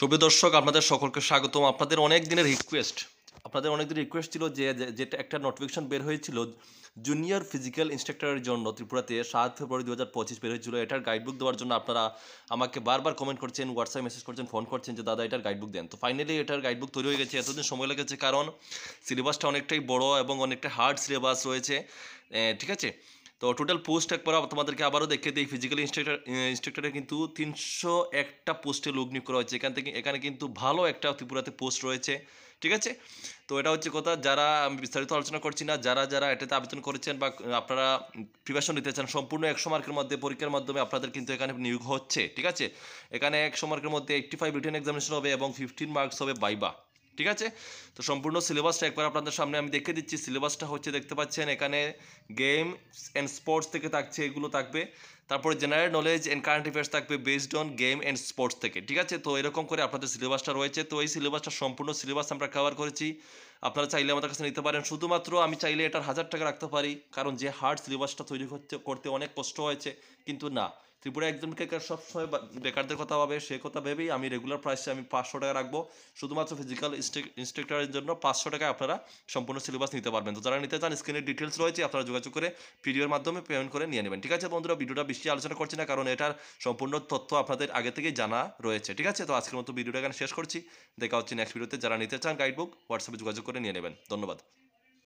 শুভ দর্শক, আপনাদের সকলকে স্বাগতম। আপনাদের অনেক দিনের রিকোয়েস্ট ছিল যেটা একটা নোটিফিকেশন বের হয়েছিল জুনিয়র ফিজিক্যাল ইনস্ট্রাক্টরের জন্য ত্রিপুরাতে 7 ফেব্রুয়ারি 2025 বের হয়েছিল। এটার গাইডবুক দেওয়ার জন্য আপনারা আমাকে বারবার কমেন্ট করছেন, হোয়াটসঅ্যাপ মেসেজ করছেন, ফোন করছেন যে দাদা এটার গাইডবুক দেন। তো ফাইনালি এটার গাইডবুক তৈরি হয়ে গেছে। এতদিন সময় লেগেছে কারণ সিলেবাসটা অনেকটাই বড় এবং অনেকটা হার্ড সিলেবাস রয়েছে। ঠিক আছে, তো টোটাল পোস্ট একবার তোমাদেরকে আবারও দেখিয়ে দিই। ফিজিক্যাল ইনস্ট্রাক্টরে কিন্তু 301টা পোস্টে লোক নিয়োগ করা হয়েছে। এখানে কিন্তু ভালো একটা ত্রিপুরাতে পোস্ট রয়েছে। ঠিক আছে, তো এটা হচ্ছে কথা। যারা, আমি বিস্তারিত আলোচনা করছি না, যারা এটাতে আবেদন করেছেন বা আপনারা প্রিপারেশন নিতে চান, সম্পূর্ণ 100 মার্কের মধ্যে পরীক্ষার মাধ্যমে আপনাদের কিন্তু এখানে নিয়োগ হচ্ছে। ঠিক আছে, এখানে 100 মার্কের মধ্যে 85 রিটেন এক্সামিনেশন হবে এবং 15 মার্কস হবে বাইবা। ঠিক আছে, তো সম্পূর্ণ সিলেবাসটা একবার আপনাদের সামনে আমি দেখে দিচ্ছি। সিলেবাসটা হচ্ছে, দেখতে পাচ্ছেন এখানে গেম অ্যান্ড স্পোর্টস থেকে থাকছে, এগুলো থাকবে। তারপরে general knowledge and current affairs থাকবে based on game and sports থেকে। ঠিক আছে, তো এরকম করে আপনাদের সিলেবাসটা রয়েছে। তো এই সিলেবাসটা সম্পূর্ণ সিলেবাস আমরা কভার করেছি। আপনারা চাইলে আমাদের কাছে নিতে পারেন। শুধুমাত্র আমি চাইলে এটার 1000 টাকা রাখতে পারি, কারণ যে হার্ড সিলেবাসটা তৈরি করতে অনেক কষ্ট হয়েছে। কিন্তু না, ত্রিপুরা একজনকে সবসময় বেকারদের কথা ভাবে, সে কথা ভেবেই আমি রেগুলার প্রাইসে আমি 500 টাকা রাখবো। শুধুমাত্র ফিজিক্যাল ইনস্ট্রাক্টরের জন্য 500 টাকায় আপনারা সম্পূর্ণ সিলেবাস নিতে পারবেন। তো যারা নিতে চান, স্ক্রিনের ডিটেলস রয়েছে, আপনারা যোগাযোগ করে পিডিওর মাধ্যমে পেমেন্ট করে নিয়ে নেবেন। ঠিক আছে বন্ধুরা, ভিডিওটা বেশি আলোচনা করছি না, কারণ এটার সম্পূর্ণ তথ্য আপনাদের আগে থেকেই জানা রয়েছে। ঠিক আছে, তো আজকের মতো ভিডিওটা এখানে শেষ করছি। দেখা হচ্ছে নেক্সট ভিডিওতে। যারা নিতে চান গাইডবুক, হোয়াটসঅ্যাপে যোগাযোগ করে নিয়ে নেবেন। ধন্যবাদ।